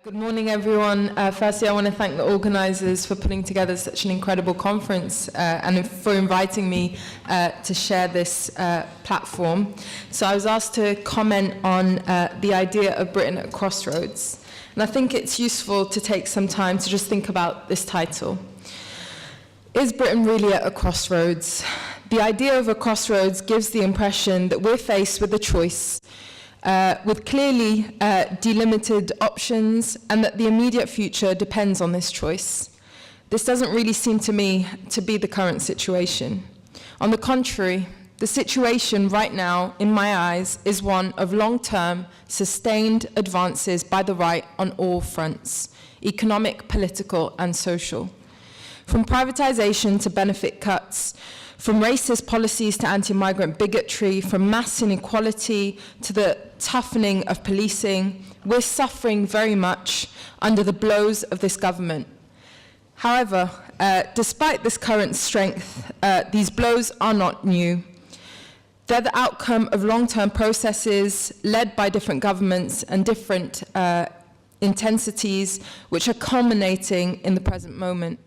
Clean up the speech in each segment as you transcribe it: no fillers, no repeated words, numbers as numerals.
Good morning, everyone. Firstly, I want to thank the organisers for putting together such an incredible conference and for inviting me to share this platform. So I was asked to comment on the idea of Britain at a crossroads. And I think it's useful to take some time to just think about this title. Is Britain really at a crossroads? The idea of a crossroads gives the impression that we're faced with a choice with clearly delimited options, and that the immediate future depends on this choice. This doesn't really seem to me to be the current situation. On the contrary, the situation right now, in my eyes, is one of long-term, sustained advances by the right on all fronts: economic, political, and social. From privatization to benefit cuts, from racist policies to anti-migrant bigotry, from mass inequality to the toughening of policing, we're suffering very much under the blows of this government. However, despite this current strength, these blows are not new. They're the outcome of long-term processes led by different governments and different intensities, which are culminating in the present moment.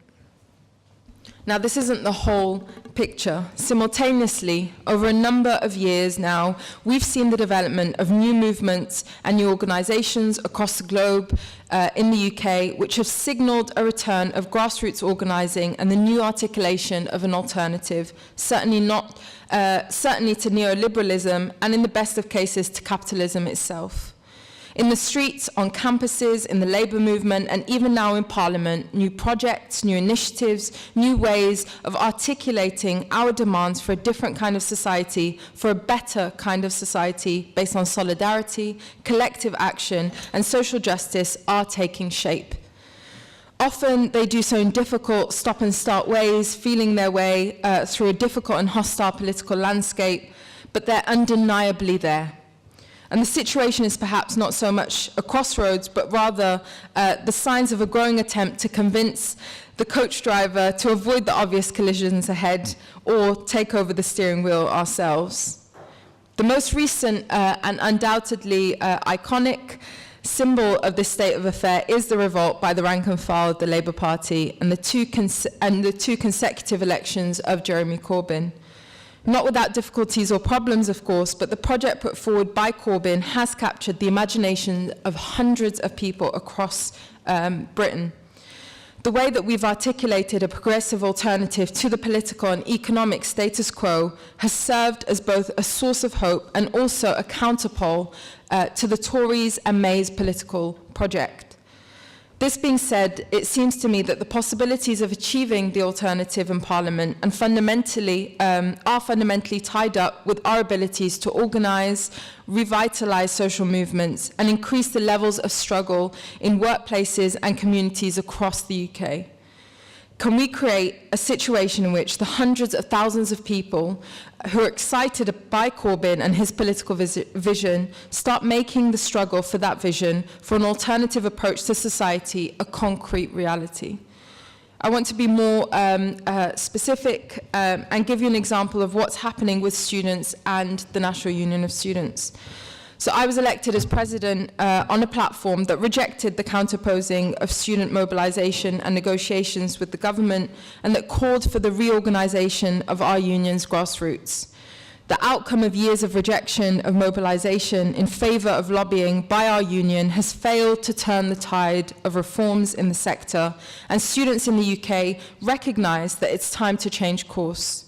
Now, this isn't the whole picture. Simultaneously, over a number of years now, we've seen the development of new movements and new organisations across the globe in the UK, which have signalled a return of grassroots organising and the new articulation of an alternative, certainly to neoliberalism, and in the best of cases, to capitalism itself. In the streets, on campuses, in the labour movement, and even now in Parliament, new projects, new initiatives, new ways of articulating our demands for a different kind of society, for a better kind of society based on solidarity, collective action, and social justice are taking shape. Often they do so in difficult stop-and-start ways, feeling their way through a difficult and hostile political landscape, but they're undeniably there. And the situation is perhaps not so much a crossroads, but rather the signs of a growing attempt to convince the coach driver to avoid the obvious collisions ahead or take over the steering wheel ourselves. The most recent and undoubtedly iconic symbol of this state of affair is the revolt by the rank and file of the Labour Party and the two consecutive elections of Jeremy Corbyn. Not without difficulties or problems, of course, but the project put forward by Corbyn has captured the imagination of hundreds of people across Britain. The way that we've articulated a progressive alternative to the political and economic status quo has served as both a source of hope and also a counterpole to the Tories and May's political project. This being said, it seems to me that the possibilities of achieving the alternative in Parliament and are fundamentally tied up with our abilities to organise, revitalise social movements and increase the levels of struggle in workplaces and communities across the UK. Can we create a situation in which the hundreds of thousands of people who are excited by Corbyn and his political vision start making the struggle for that vision, for an alternative approach to society, a concrete reality? I want to be more specific and give you an example of what's happening with students and the National Union of Students. So I was elected as president on a platform that rejected the counterposing of student mobilization and negotiations with the government, and that called for the reorganization of our union's grassroots. The outcome of years of rejection of mobilization in favor of lobbying by our union has failed to turn the tide of reforms in the sector, and students in the UK recognize that it's time to change course.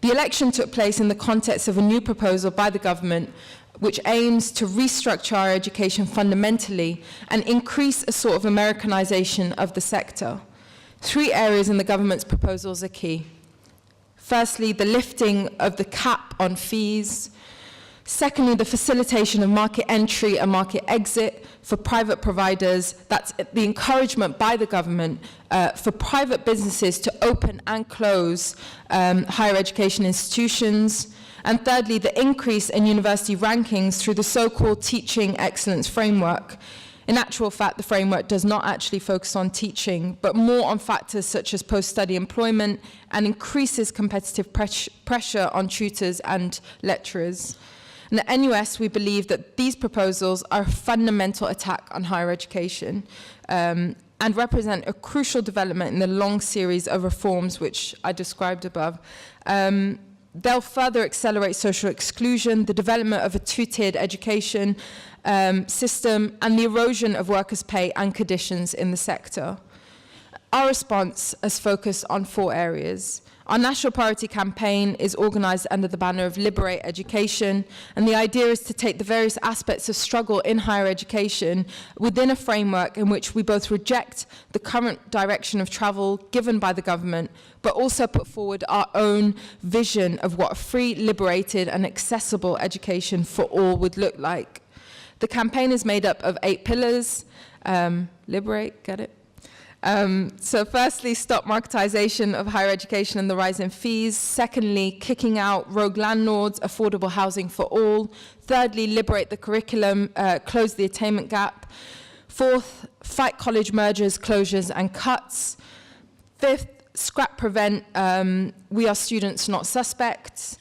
The election took place in the context of a new proposal by the government which aims to restructure our education fundamentally and increase a sort of Americanization of the sector. Three areas in the government's proposals are key. Firstly, the lifting of the cap on fees. Secondly, the facilitation of market entry and market exit for private providers. That's the encouragement by the government for private businesses to open and close higher education institutions. And thirdly, the increase in university rankings through the so-called Teaching Excellence Framework. In actual fact, the framework does not actually focus on teaching, but more on factors such as post-study employment, and increases competitive pressure on tutors and lecturers. And at NUS, we believe that these proposals are a fundamental attack on higher education and represent a crucial development in the long series of reforms which I described above. They'll further accelerate social exclusion, the development of a two-tiered education system, and the erosion of workers' pay and conditions in the sector. Our response has focused on 4 areas. Our national priority campaign is organised under the banner of Liberate Education, and the idea is to take the various aspects of struggle in higher education within a framework in which we both reject the current direction of travel given by the government, but also put forward our own vision of what a free, liberated and accessible education for all would look like. The campaign is made up of 8 pillars. Liberate, get it? So firstly, stop marketisation of higher education and the rise in fees. Secondly, kicking out rogue landlords, affordable housing for all. Thirdly, liberate the curriculum, close the attainment gap. Fourth, fight college mergers, closures and cuts. Fifth, scrap prevent, we are students, not suspects.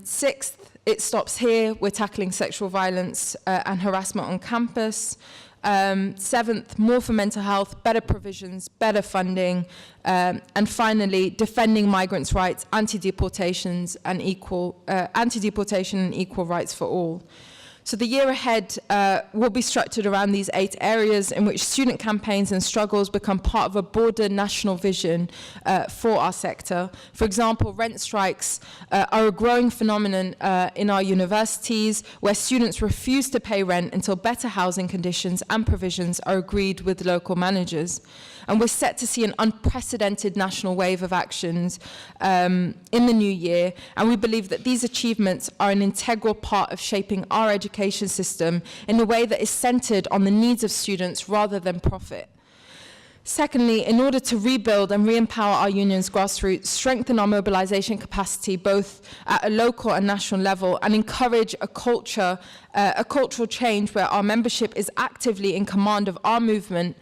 Sixth, it stops here, we're tackling sexual violence and harassment on campus. Seventh, more for mental health, better provisions, better funding, and finally, defending migrants' rights, anti-deportation and equal rights for all. So the year ahead will be structured around these 8 areas in which student campaigns and struggles become part of a broader national vision for our sector. For example, rent strikes are a growing phenomenon in our universities where students refuse to pay rent until better housing conditions and provisions are agreed with local managers. And we're set to see an unprecedented national wave of actions in the new year, and we believe that these achievements are an integral part of shaping our education system in a way that is centred on the needs of students rather than profit. Secondly, in order to rebuild and re-empower our union's grassroots, strengthen our mobilization capacity both at a local and national level, and encourage a cultural change where our membership is actively in command of our movement,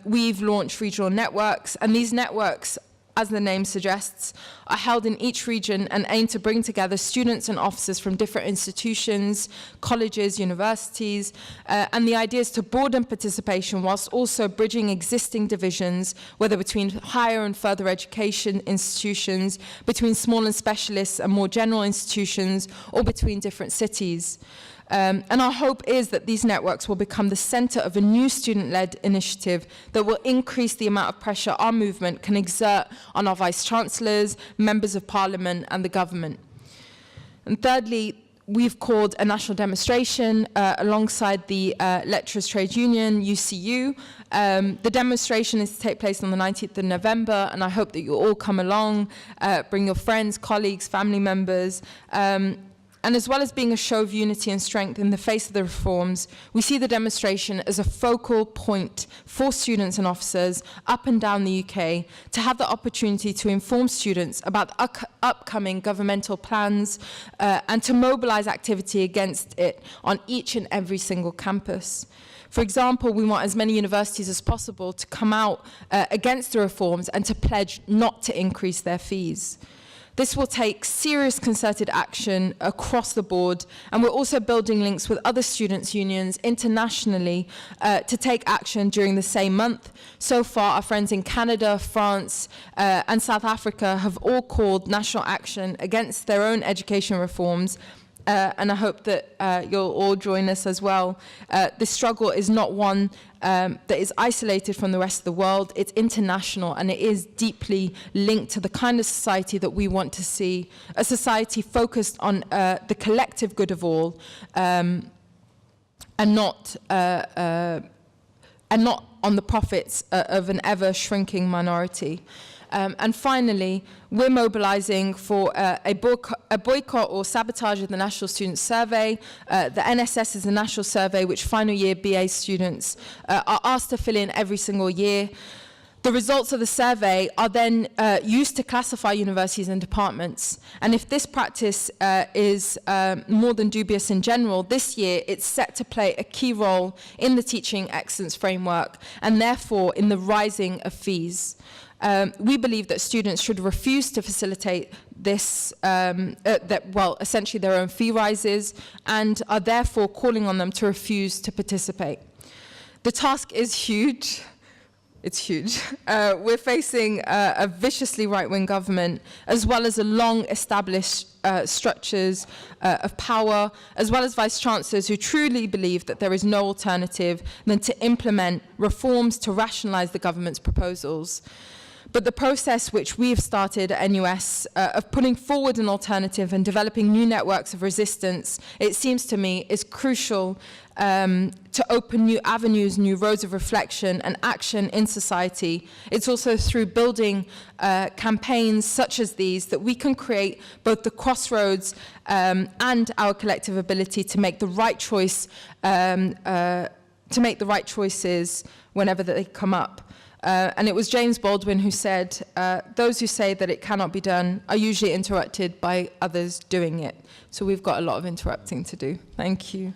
we've launched regional networks, and these networks, as the name suggests, are held in each region and aim to bring together students and officers from different institutions, colleges, universities, and the idea is to broaden participation whilst also bridging existing divisions, whether between higher and further education institutions, between small and specialists and more general institutions, or between different cities. And our hope is that these networks will become the centre of a new student-led initiative that will increase the amount of pressure our movement can exert on our vice-chancellors, members of parliament and the government. And thirdly, we've called a national demonstration alongside the Lecturers' Trade Union, UCU. The demonstration is to take place on the 19th of November, and I hope that you'll all come along, bring your friends, colleagues, family members, and as well as being a show of unity and strength in the face of the reforms, we see the demonstration as a focal point for students and officers up and down the UK to have the opportunity to inform students about upcoming governmental plans and to mobilise activity against it on each and every single campus. For example, we want as many universities as possible to come out against the reforms and to pledge not to increase their fees. This will take serious concerted action across the board, and we're also building links with other students' unions internationally to take action during the same month. So far, our friends in Canada, France, and South Africa have all called national action against their own education reforms, and I hope that you'll all join us as well. This struggle is not one that is isolated from the rest of the world. It's international, and it is deeply linked to the kind of society that we want to see, a society focused on the collective good of all, and not on the profits of an ever-shrinking minority. And finally, we're mobilising for a boycott or sabotage of the National Student Survey. The NSS is a national survey which final year BA students are asked to fill in every single year. The results of the survey are then used to classify universities and departments. And if this practice is more than dubious in general, this year it's set to play a key role in the teaching excellence framework and therefore in the rising of fees. We believe that students should refuse to facilitate this, essentially their own fee rises, and are therefore calling on them to refuse to participate. The task is huge. It's huge. We're facing a viciously right-wing government, as well as a long-established structures of power, as well as vice-chancellors who truly believe that there is no alternative than to implement reforms to rationalise the government's proposals. But the process which we have started at NUS of putting forward an alternative and developing new networks of resistance, it seems to me, is crucial to open new avenues, new roads of reflection and action in society. It's also through building campaigns such as these that we can create both the crossroads and our collective ability to make the right choice, choices whenever they come up. And it was James Baldwin who said, those who say that it cannot be done are usually interrupted by others doing it. So we've got a lot of interrupting to do. Thank you.